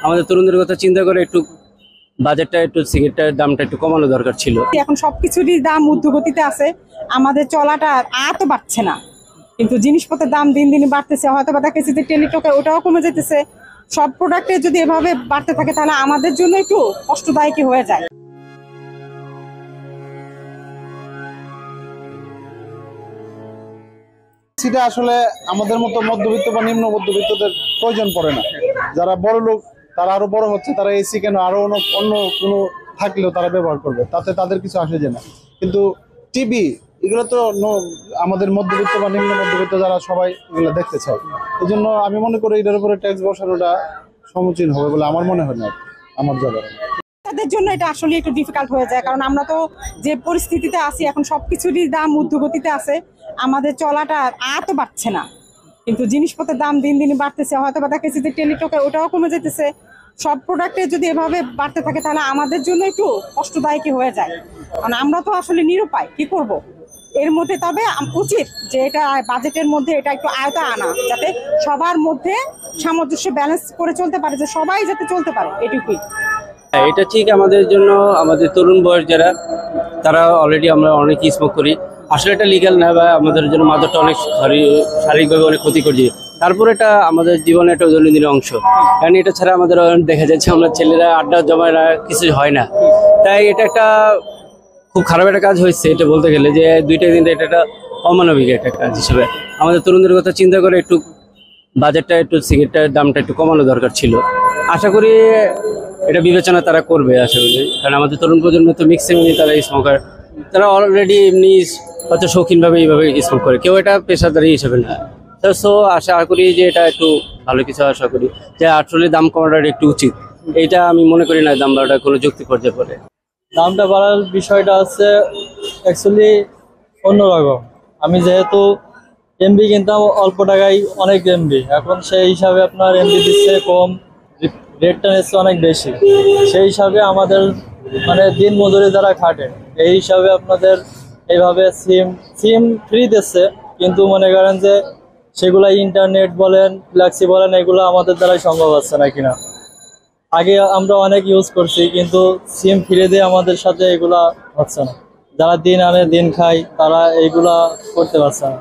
আমাদের তরুণদের কথা চিন্তা করে একটু বাজেটটা একটু সিগারেটের দামটা একটু কমানো দরকার ছিল। এখন সবকিছুরই দাম ঊর্ধ্বগতিতে আছে, আমাদের চলাটা আর তো বাড়ছে না, কিন্তু জিনিসপত্রের দাম দিন দিন বাড়তেছে। হয়তো বা দেখেছি যে টেলিটকে ওটাও কমে যেতেছে। সব প্রোডাক্টে যদি এভাবে বাড়তে থাকে তাহলে আমাদের জন্য একটু কষ্টদায়কই হয়ে যায়। সেটা আসলে আমাদের মতো মধ্যবিত্ত বা নিম্ন মধ্যবিত্তদের প্রয়োজন পড়ে না। যারা বড় লোক তারা আরো বড় হচ্ছে, তারা এসি কেন আরো অন্য কোনো থাকলেও তারা ব্যবহার করবে, তাতে তাদের কিছু আসে যায় না। কিন্তু টিভি এগুলো তো আমাদের মধ্যবিত্ত বা নিম্ন মধ্যবিত্ত যারা সবাই এগুলো দেখতে চায়। এই জন্য আমি মনে করি এটার উপরে ট্যাক্স বসানোটা সমীচীন হবে বলে আমার মনে হয় না। আমার জায়গায় তাদের জন্য এটা আসলে একটু ডিফিকাল্ট হয়ে যায়, কারণ আমরা তো যে পরিস্থিতিতে আছি এখন সবকিছুরই দাম ঊর্ধ্বগতিতে আছে, আমাদের চলাটা আর তো বাড়ছে না, কিন্তু জিনিসপত্রের দাম দিন দিন বাড়তেছে। হয়তো বা দেখেছি যে টেলিটকে ওটাও কমে যেতেছে। সব প্রোডাক্টে যদি এভাবে বাড়তে থাকে তাহলে আমাদের জন্য একটু কষ্টদায়কই হয়ে যায়, কারণ আমরা তো আসলে নিরুপায়, কি করব এর মধ্যে। তবে উচিত যে এটা বাজেটের মধ্যে এটা একটু আয়তা আনা, যাতে সবার মধ্যে সামঞ্জস্য ব্যালেন্স করে চলতে পারে, যে সবাই যাতে চলতে পারে, এটুকুই। এটা ঠিক আমাদের জন্য। আমাদের তরুণ বয়স যারা, তারা অলরেডি আমরা অনেক স্মোক করি, আসলে এটা লিগ্যাল না, বা আমাদের জন্য মাদকটা অনেক শারীরিকভাবে অনেক ক্ষতি করছে। তারপর এটা আমাদের জীবনে একটা দৈনন্দিন অংশ, কারণ এটা ছাড়া আমাদের দেখা যাচ্ছে আমরা ছেলেরা আড্ডা জমায় কিছু হয় না। তাই এটা একটা খুব খারাপ একটা কাজ হয়েছে এটা বলতে গেলে, যে দুইটা দিন এটা একটা অমানবিক একটা কাজ হিসেবে। আমাদের তরুণদের কথা চিন্তা করে একটু বাজেটটা একটু সিগারেটের দামটা একটু কমানো দরকার ছিল। আশা করি এটা বিবেচনা তারা করবে, আশা করি। কারণ আমাদের তরুণ প্রজন্ম তো ম্যাক্সিমামই তারা স্মোকার, তারা অলরেডি এমনি হয়তো শৌখিনভাবে এইভাবে স্মোক করে, কেউ এটা পেশাদারি হিসেবে না। সো আশা করি যে এটা একটু ভালো কিছু, আশা করি যে আসলে দাম কমাটা একটু উচিত। এইটা আমি মনে করি না দাম বাড়াটা কোনো যুক্তি পর্যায়ে পড়ে। দামটা বাড়ার বিষয়টা আছে অ্যাকচুয়ালি অন্যরকম। আমি যেহেতু এমবি কিনতাম অল্প টাকায় অনেক এমবি, এখন সেই হিসাবে আপনার এমবি দিচ্ছে কম, রেটটা নিচ্ছে অনেক বেশি। সেই হিসাবে আমাদের মানে দিন মজুরি যারা খাটে, এই হিসাবে আপনাদের এইভাবে সিম ফ্রি দিচ্ছে, কিন্তু মনে করেন যে সেগুলা ইন্টারনেট বলেন, ফ্ল্যাক্সি বলেন, এগুলো আমাদের দ্বারাই সম্ভব হচ্ছে না কিনা। আগে আমরা অনেক ইউজ করছি, কিন্তু সিম ফিরে দিয়ে আমাদের সাথে এগুলা হচ্ছে না। যারা দিন আনে দিন খায় তারা এইগুলা করতে পারছে না।